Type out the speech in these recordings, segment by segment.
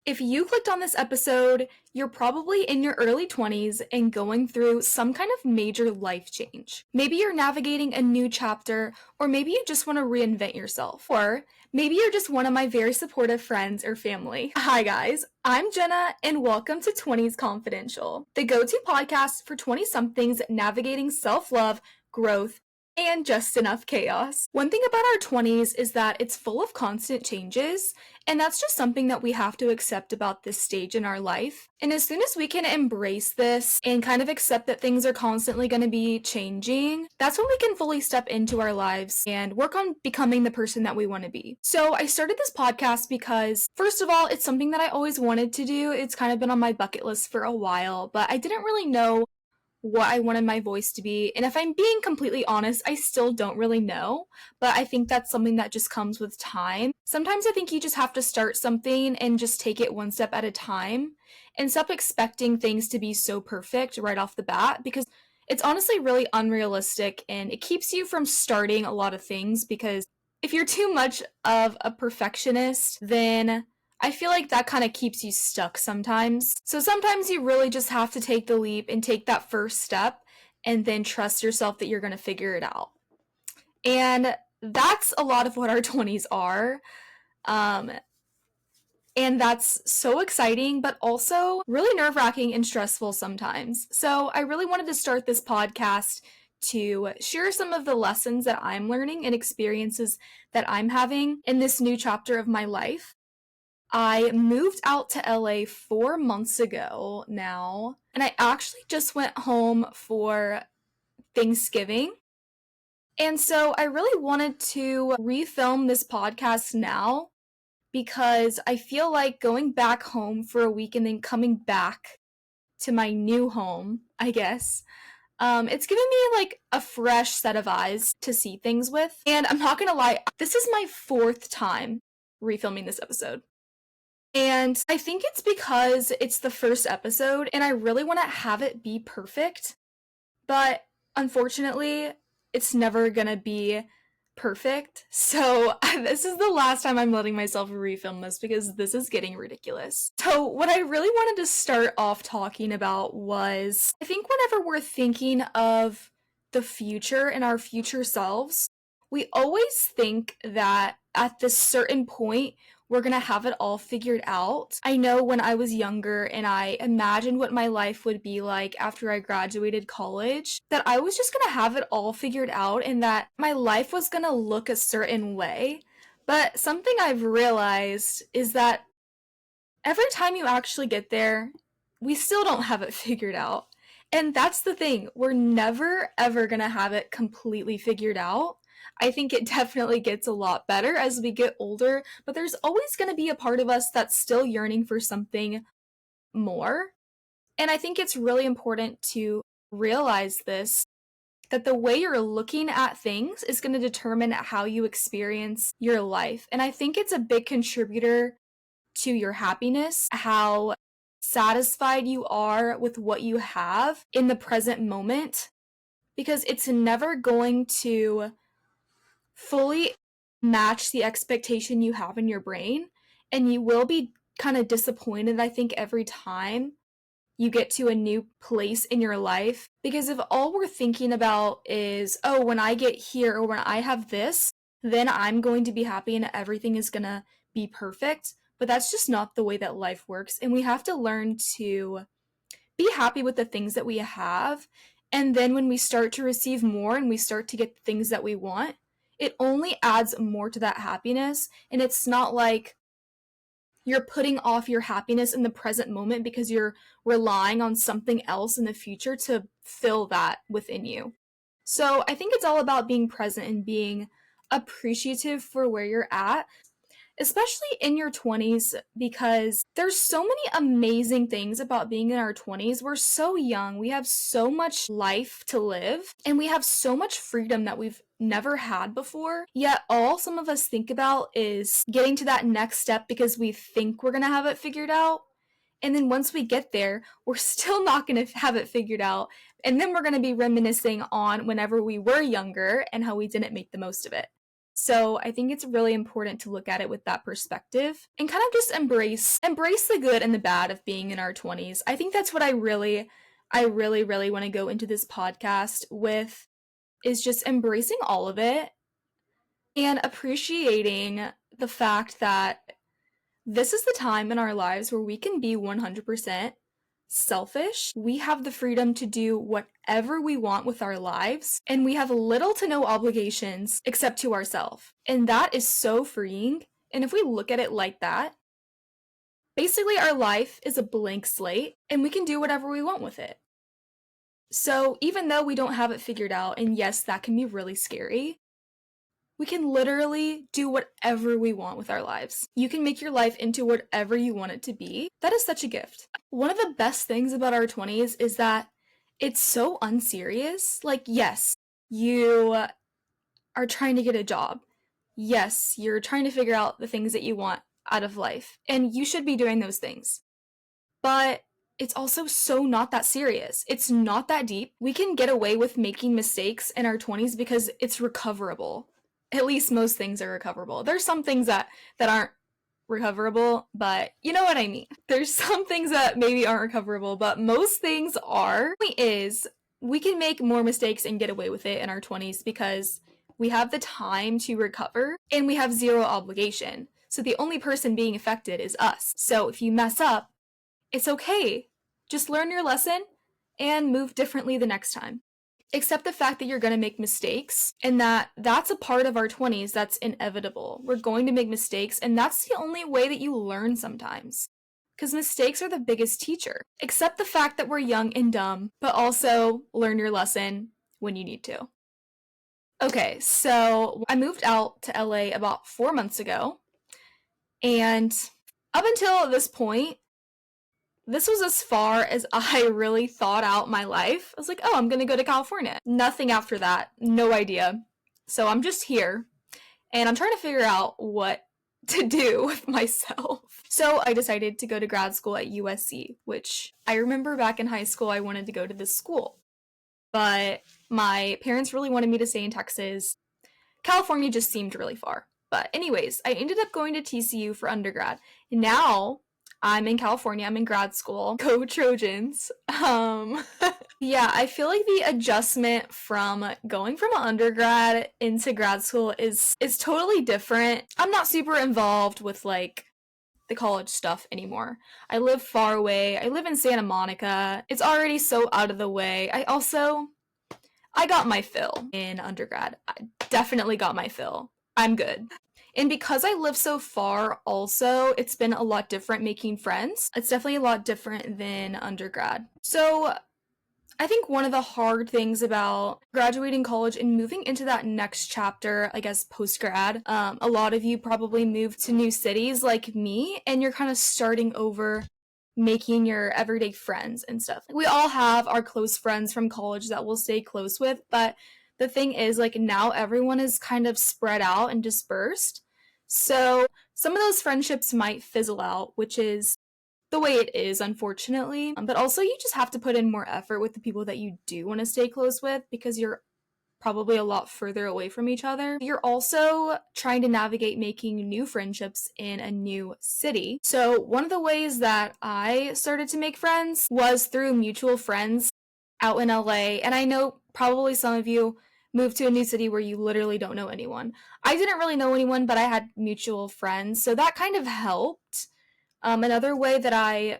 If you clicked on this episode, you're probably in your early 20s and going through some kind of major life change. Maybe you're navigating a new chapter, or maybe you just want to reinvent yourself. Or maybe you're just one of my very supportive friends or family. Hi, guys. I'm Jenna, and welcome to 20s Confidential, the go to podcast for 20 somethings navigating self love, growth, and just enough chaos. One thing about our 20s is that it's full of constant changes, and that's just something that we have to accept about this stage in our life. And as soon as we can embrace this and kind of accept that things are constantly going to be changing, that's when we can fully step into our lives and work on becoming the person that we want to be. So I started this podcast because, first of all, it's something that I always wanted to do. It's kind of been on my bucket list for a while, but I didn't really know what I wanted my voice to be. And if I'm being completely honest, I still don't really know, but I think that's something that just comes with time. Sometimes I think you just have to start something and just take it one step at a time and stop expecting things to be so perfect right off the bat, because it's honestly really unrealistic and it keeps you from starting a lot of things. Because if you're too much of a perfectionist, then I feel like that kind of keeps you stuck sometimes. So sometimes you really just have to take the leap and take that first step and then trust yourself that you're going to figure it out. And that's a lot of what our 20s are. Um, and that's so exciting, but also really nerve wracking and stressful sometimes. So I really wanted to start this podcast to share some of the lessons that I'm learning and experiences that I'm having in this new chapter of my life. I moved out to LA 4 months ago now, and I actually just went home for Thanksgiving. And so I really wanted to refilm this podcast now because I feel like going back home for a week and then coming back to my new home, I guess, it's given me like a fresh set of eyes to see things with. And I'm not gonna lie, this is my fourth time refilming this episode. And I think it's because it's the first episode and I really want to have it be perfect. But unfortunately, it's never going to be perfect. So this is the last time I'm letting myself refilm this because this is getting ridiculous. So what I really wanted to start off talking about was, I think whenever we're thinking of the future and our future selves, we always think that at this certain point, we're gonna have it all figured out. I know when I was younger and I imagined what my life would be like after I graduated college, that I was just gonna have it all figured out and that my life was gonna look a certain way. But something I've realized is that every time you actually get there, we still don't have it figured out. And that's the thing, we're never ever gonna have it completely figured out. I think it definitely gets a lot better as we get older, but there's always gonna be a part of us that's still yearning for something more. And I think it's really important to realize this, that the way you're looking at things is going to determine how you experience your life. And I think it's a big contributor to your happiness, how satisfied you are with what you have in the present moment, because it's never going to fully match the expectation you have in your brain. And you will be kind of disappointed, I think, every time you get to a new place in your life. Because if all we're thinking about is, oh, when I get here or when I have this, then I'm going to be happy and everything is going to be perfect. But that's just not the way that life works. And we have to learn to be happy with the things that we have. And then when we start to receive more and we start to get the things that we want, it only adds more to that happiness. And it's not like you're putting off your happiness in the present moment because you're relying on something else in the future to fill that within you. So I think it's all about being present and being appreciative for where you're at, especially in your 20s, because there's so many amazing things about being in our 20s. We're so young, we have so much life to live, and we have so much freedom that we've never had before. Yet all some of us think about is getting to that next step because we think we're gonna have it figured out. And then once we get there, we're still not going to have it figured out. And then we're going to be reminiscing on whenever we were younger and how we didn't make the most of it. So I think it's really important to look at it with that perspective and kind of just embrace the good and the bad of being in our 20s. I think that's what I really want to go into this podcast with, is just embracing all of it and appreciating the fact that this is the time in our lives where we can be 100% selfish. We have the freedom to do whatever we want with our lives, and we have little to no obligations except to ourselves. And that is so freeing. And if we look at it like that, basically our life is a blank slate, and we can do whatever we want with it. So even though we don't have it figured out, and yes, that can be really scary, we can literally do whatever we want with our lives. You can make your life into whatever you want it to be. That is such a gift. One of the best things about our 20s is that it's so unserious. Like, yes, you are trying to get a job. Yes, you're trying to figure out the things that you want out of life. And you should be doing those things. But it's also so not that serious. It's not that deep. We can get away with making mistakes in our 20s because it's recoverable. At least most things are recoverable. There's some things that aren't recoverable, but you know what I mean. There's some things that maybe aren't recoverable, but most things are. The point is, we can make more mistakes and get away with it in our 20s because we have the time to recover and we have zero obligation. So the only person being affected is us. So if you mess up, it's okay. Just learn your lesson and move differently the next time. Accept the fact that you're going to make mistakes and that's a part of our 20s that's inevitable. We're going to make mistakes, and that's the only way that you learn sometimes. Because mistakes are the biggest teacher. Accept the fact that we're young and dumb, but also learn your lesson when you need to. Okay, so I moved out to LA about 4 months ago, and up until this point, this was as far as I really thought out my life. I was like, oh, I'm gonna go to California. Nothing after that. No idea. So I'm just here, and I'm trying to figure out what to do with myself. So I decided to go to grad school at USC, which I remember back in high school I wanted to go to this school. But my parents really wanted me to stay in Texas. California just seemed really far. But anyways, I ended up going to TCU for undergrad. Now I'm in California. I'm in grad school. Go Trojans. Yeah, I feel like the adjustment from going from undergrad into grad school is totally different. I'm not super involved with like the college stuff anymore. I live far away. I live in Santa Monica. It's already so out of the way. I got my fill in undergrad. I definitely got my fill. I'm good. And because I live so far also, it's been a lot different making friends. It's definitely a lot different than undergrad. So I think one of the hard things about graduating college and moving into that next chapter, I guess post-grad, a lot of you probably moved to new cities like me, and you're kind of starting over making your everyday friends and stuff. We all have our close friends from college that we'll stay close with, but the thing is, like, now everyone is kind of spread out and dispersed. So some of those friendships might fizzle out, which is the way it is, unfortunately. But also, you just have to put in more effort with the people that you do want to stay close with because you're probably a lot further away from each other. You're also trying to navigate making new friendships in a new city. So one of the ways that I started to make friends was through mutual friends out in LA. And I know probably some of you moved to a new city where you literally don't know anyone. I didn't really know anyone, but I had mutual friends. So that kind of helped. Another way that I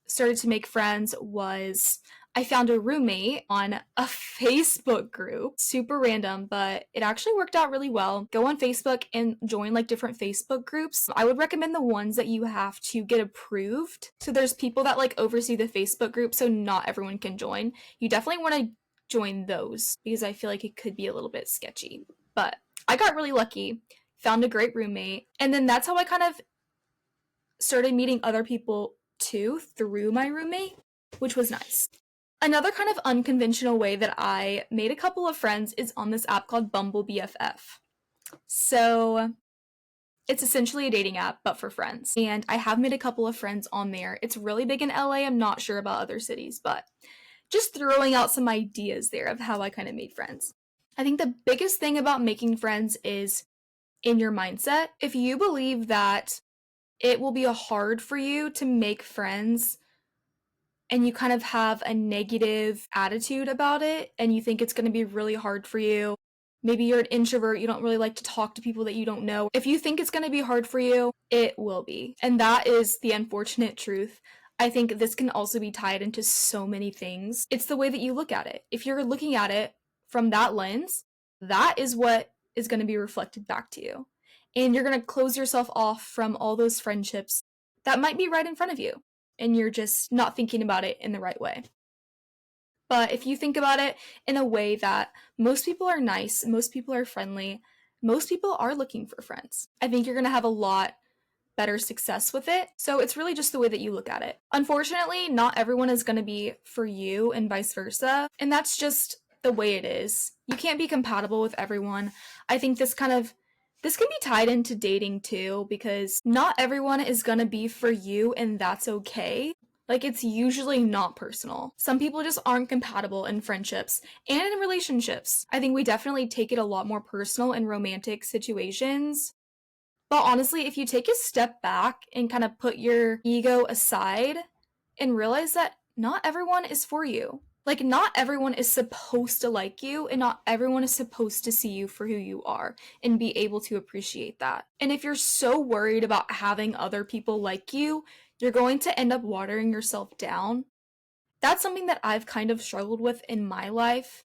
started to make friends was I found a roommate on a Facebook group. Super random, but it actually worked out really well. Go on Facebook and join like different Facebook groups. I would recommend the ones that you have to get approved. So there's people that like oversee the Facebook group, so not everyone can join. You definitely want to join those because I feel like it could be a little bit sketchy. But I got really lucky, found a great roommate, and then that's how I kind of started meeting other people too through my roommate, which was nice. Another kind of unconventional way that I made a couple of friends is on this app called Bumble BFF. So it's essentially a dating app, but for friends. And I have made a couple of friends on there. It's really big in LA. I'm not sure about other cities, but just throwing out some ideas there of how I kind of made friends. I think the biggest thing about making friends is in your mindset. If you believe that it will be hard for you to make friends and you kind of have a negative attitude about it and you think it's going to be really hard for you, maybe you're an introvert, you don't really like to talk to people that you don't know. If you think it's going to be hard for you, it will be. And that is the unfortunate truth. I think this can also be tied into so many things. It's the way that you look at it. If you're looking at it from that lens, that is what is going to be reflected back to you. And you're going to close yourself off from all those friendships that might be right in front of you, and you're just not thinking about it in the right way. But if you think about it in a way that most people are nice, most people are friendly, most people are looking for friends, I think you're going to have a lot better success with it. So it's really just the way that you look at it. Unfortunately, not everyone is going to be for you and vice versa. And that's just the way it is. You can't be compatible with everyone. I think this can be tied into dating too, because not everyone is going to be for you, and that's okay. Like, it's usually not personal. Some people just aren't compatible in friendships and in relationships. I think we definitely take it a lot more personal in romantic situations. But honestly, if you take a step back and kind of put your ego aside and realize that not everyone is for you. Like, not everyone is supposed to like you, and not everyone is supposed to see you for who you are and be able to appreciate that. And if you're so worried about having other people like you, you're going to end up watering yourself down. That's something that I've kind of struggled with in my life.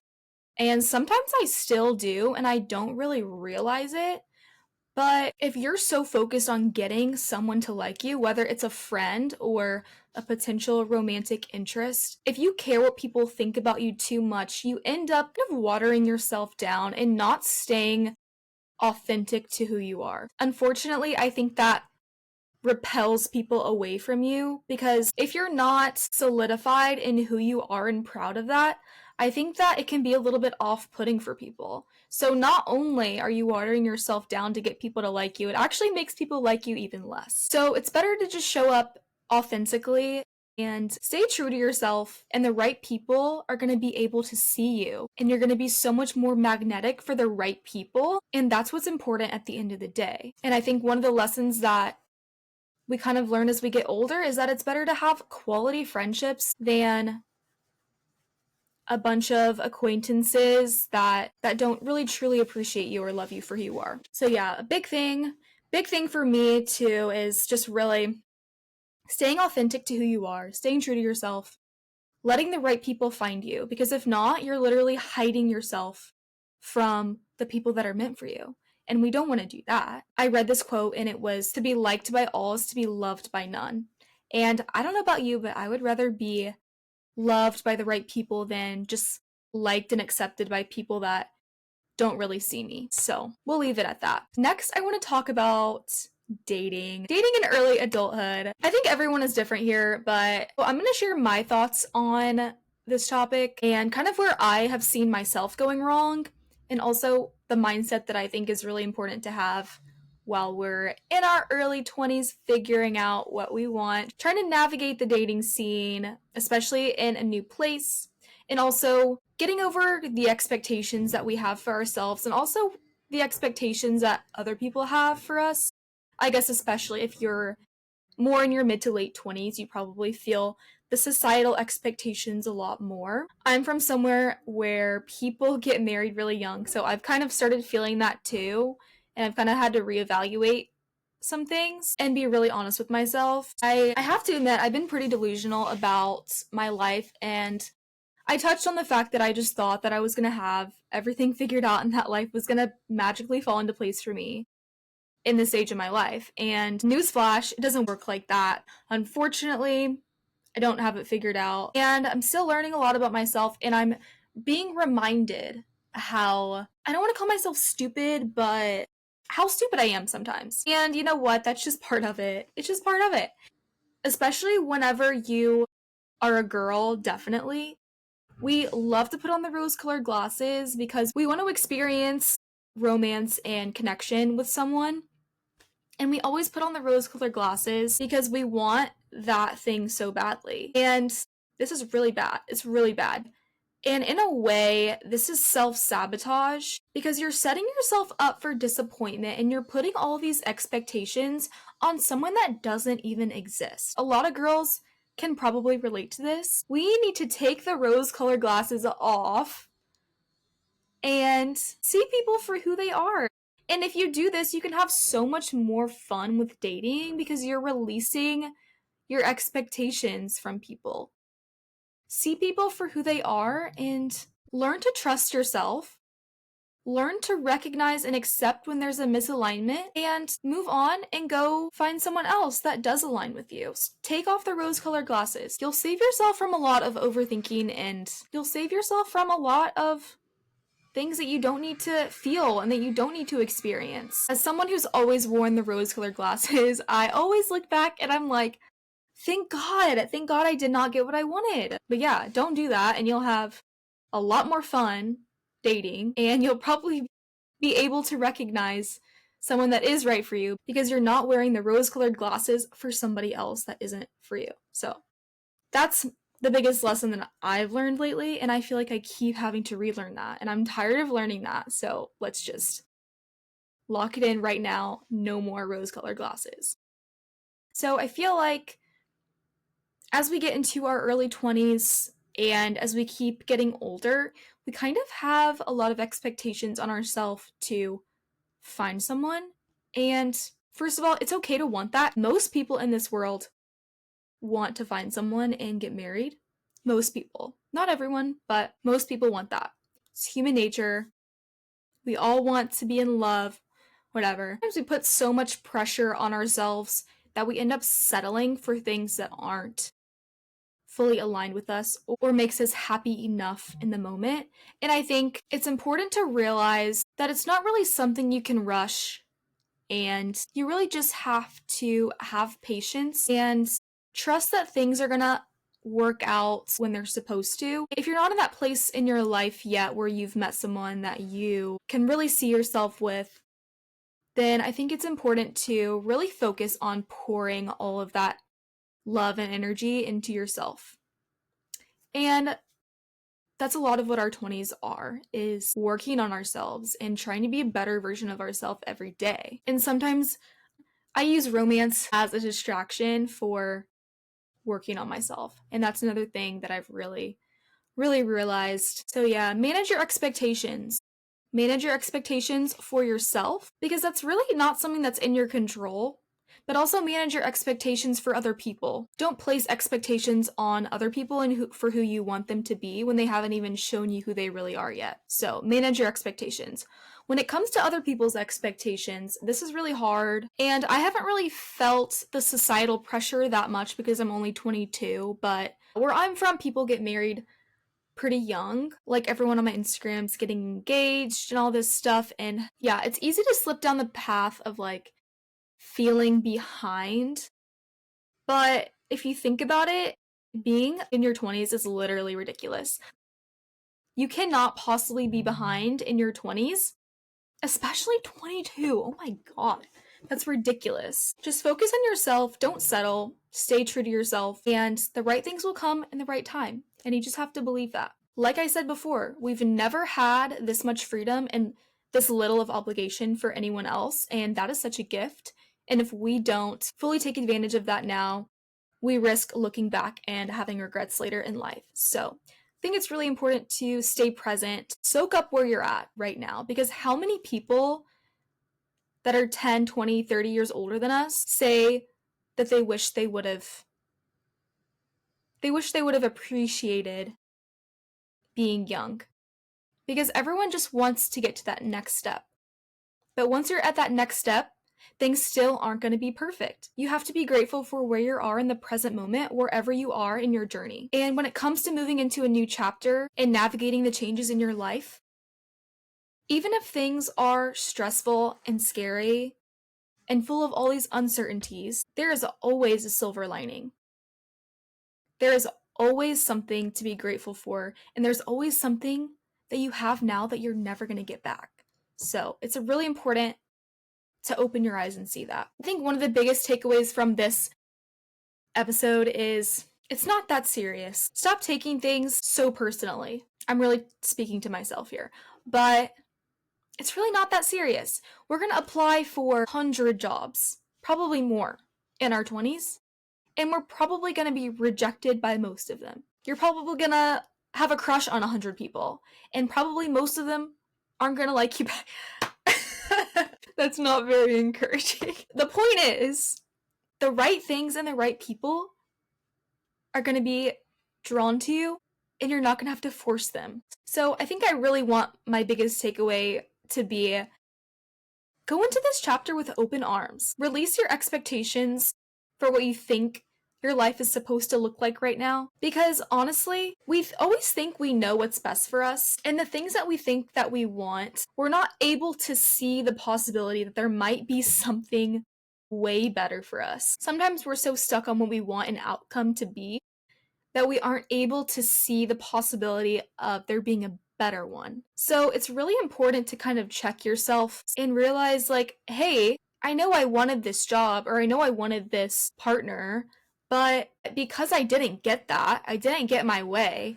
And sometimes I still do, and I don't really realize it. But if you're so focused on getting someone to like you, whether it's a friend or a potential romantic interest, if you care what people think about you too much, you end up kind of watering yourself down and not staying authentic to who you are. Unfortunately, I think that repels people away from you, because if you're not solidified in who you are and proud of that, I think that it can be a little bit off-putting for people. So not only are you watering yourself down to get people to like you, it actually makes people like you even less. So it's better to just show up authentically and stay true to yourself, and the right people are going to be able to see you, and you're going to be so much more magnetic for the right people, and that's what's important at the end of the day. And I think one of the lessons that we kind of learn as we get older is that it's better to have quality friendships than a bunch of acquaintances that don't really truly appreciate you or love you for who you are. So yeah, a big thing for me too is just really staying authentic to who you are, staying true to yourself, letting the right people find you, because if not, you're literally hiding yourself from the people that are meant for you. And we don't want to do that. I read this quote and it was, "To be liked by all is to be loved by none." And I don't know about you, but I would rather be loved by the right people than just liked and accepted by people that don't really see me. So we'll leave it at that. Next, I want to talk about dating in early adulthood. I think everyone is different here, but I'm going to share my thoughts on this topic and kind of where I have seen myself going wrong, and also the mindset that I think is really important to have while we're in our early 20s figuring out what we want, trying to navigate the dating scene, especially in a new place, and also getting over the expectations that we have for ourselves and also the expectations that other people have for us. I guess especially if you're more in your mid to late 20s, you probably feel the societal expectations a lot more. I'm from somewhere where people get married really young, so I've kind of started feeling that too, and I've kind of had to reevaluate some things and be really honest with myself. I have to admit, I've been pretty delusional about my life, and I touched on the fact that I just thought that I was going to have everything figured out and that life was going to magically fall into place for me in this stage of my life. And newsflash, it doesn't work like that. Unfortunately, I don't have it figured out. And I'm still learning a lot about myself, and I'm being reminded how, I don't want to call myself stupid, but how stupid I am sometimes. And you know what? That's just part of it. It's just part of it. Especially whenever you are a girl, definitely. We love to put on the rose-colored glasses because we want to experience romance and connection with someone. And we always put on the rose-colored glasses because we want that thing so badly. And this is really bad. It's really bad. And in a way, this is self-sabotage because you're setting yourself up for disappointment and you're putting all these expectations on someone that doesn't even exist. A lot of girls can probably relate to this. We need to take the rose-colored glasses off and see people for who they are. And if you do this, you can have so much more fun with dating because you're releasing your expectations from people. See people for who they are and learn to trust yourself. Learn to recognize and accept when there's a misalignment and move on and go find someone else that does align with you. Take off the rose-colored glasses. You'll save yourself from a lot of overthinking and you'll save yourself from a lot of things that you don't need to feel and that you don't need to experience. As someone who's always worn the rose-colored glasses, I always look back and I'm like, thank God I did not get what I wanted. But yeah, don't do that and you'll have a lot more fun dating and you'll probably be able to recognize someone that is right for you because you're not wearing the rose-colored glasses for somebody else that isn't for you. So that's the biggest lesson that I've learned lately, and I feel like I keep having to relearn that, and I'm tired of learning that, so let's just lock it in right now. No more rose-colored glasses. So I feel like as we get into our early 20s and as we keep getting older, we kind of have a lot of expectations on ourselves to find someone. And first of all, it's okay to want that. Most people in this world want to find someone and get married. Most people. Not everyone, but most people want that. It's human nature. We all want to be in love, whatever. Sometimes we put so much pressure on ourselves that we end up settling for things that aren't fully aligned with us or makes us happy enough in the moment. And I think it's important to realize that it's not really something you can rush, and you really just have to have patience and trust that things are gonna work out when they're supposed to. If you're not in that place in your life yet where you've met someone that you can really see yourself with, then I think it's important to really focus on pouring all of that love and energy into yourself. And that's a lot of what our 20s are, is working on ourselves and trying to be a better version of ourselves every day. And sometimes I use romance as a distraction for working on myself. And that's another thing that I've really realized. So yeah, manage your expectations. Manage your expectations for yourself because that's really not something that's in your control. But also manage your expectations for other people. Don't place expectations on other people and for who you want them to be when they haven't even shown you who they really are yet. So manage your expectations. When it comes to other people's expectations, this is really hard, and I haven't really felt the societal pressure that much because I'm only 22, but where I'm from, people get married pretty young. Like everyone on my Instagram's getting engaged and all this stuff, and yeah, it's easy to slip down the path of like feeling behind. But if you think about it, being in your 20s is literally ridiculous. You cannot possibly be behind in your 20s, especially 22. Oh my god, that's ridiculous. Just focus on yourself, don't settle, stay true to yourself, and the right things will come in the right time. And you just have to believe that. Like I said before, we've never had this much freedom and this little of obligation for anyone else, and that is such a gift. And if we don't fully take advantage of that now, we risk looking back and having regrets later in life. So I think it's really important to stay present, soak up where you're at right now, because how many people that are 10, 20, 30 years older than us say that they wish they would have appreciated being young, because everyone just wants to get to that next step. But once you're at that next step, things still aren't going to be perfect. You have to be grateful for where you are in the present moment, wherever you are in your journey. And when it comes to moving into a new chapter and navigating the changes in your life, even if things are stressful and scary and full of all these uncertainties, there is always a silver lining. There is always something to be grateful for, and there's always something that you have now that you're never going to get back. So it's really important to open your eyes and see that. I think one of the biggest takeaways from this episode is It's not that serious. Stop taking things so personally. I'm really speaking to myself here, but it's really not that serious. We're gonna apply for 100 jobs, probably more, in our 20s, and we're probably gonna be rejected by most of them. You're probably gonna have a crush on 100 people, and probably most of them aren't gonna like you back. That's not very encouraging. The point is, the right things and the right people are gonna be drawn to you, and you're not gonna have to force them. So I think I really want my biggest takeaway to be, go into this chapter with open arms. Release your expectations for what you think your life is supposed to look like right now. Because honestly, we always think we know what's best for us. And the things that we think that we want, we're not able to see the possibility that there might be something way better for us. Sometimes we're so stuck on what we want an outcome to be that we aren't able to see the possibility of there being a better one. So it's really important to kind of check yourself and realize, like, hey, I know I wanted this job or I know I wanted this partner, but because I didn't get that, I didn't get my way,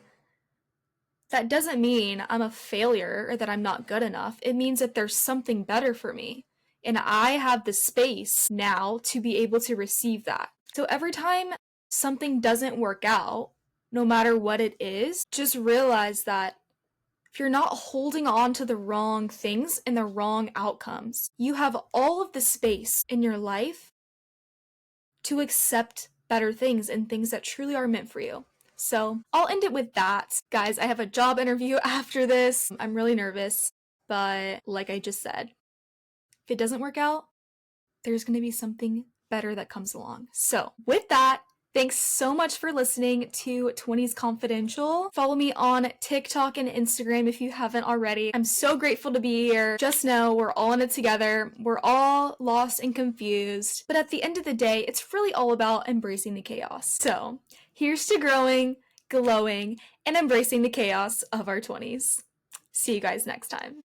that doesn't mean I'm a failure or that I'm not good enough. It means that there's something better for me. And I have the space now to be able to receive that. So every time something doesn't work out, no matter what it is, just realize that if you're not holding on to the wrong things and the wrong outcomes, you have all of the space in your life to accept better things and things that truly are meant for you. So I'll end it with that. Guys, I have a job interview after this. I'm really nervous, but like I just said, if it doesn't work out, there's going to be something better that comes along. So with that, thanks so much for listening to 20s Confidential. Follow me on TikTok and Instagram if you haven't already. I'm so grateful to be here. Just know we're all in it together. We're all lost and confused. But at the end of the day, it's really all about embracing the chaos. So here's to growing, glowing, and embracing the chaos of our 20s. See you guys next time.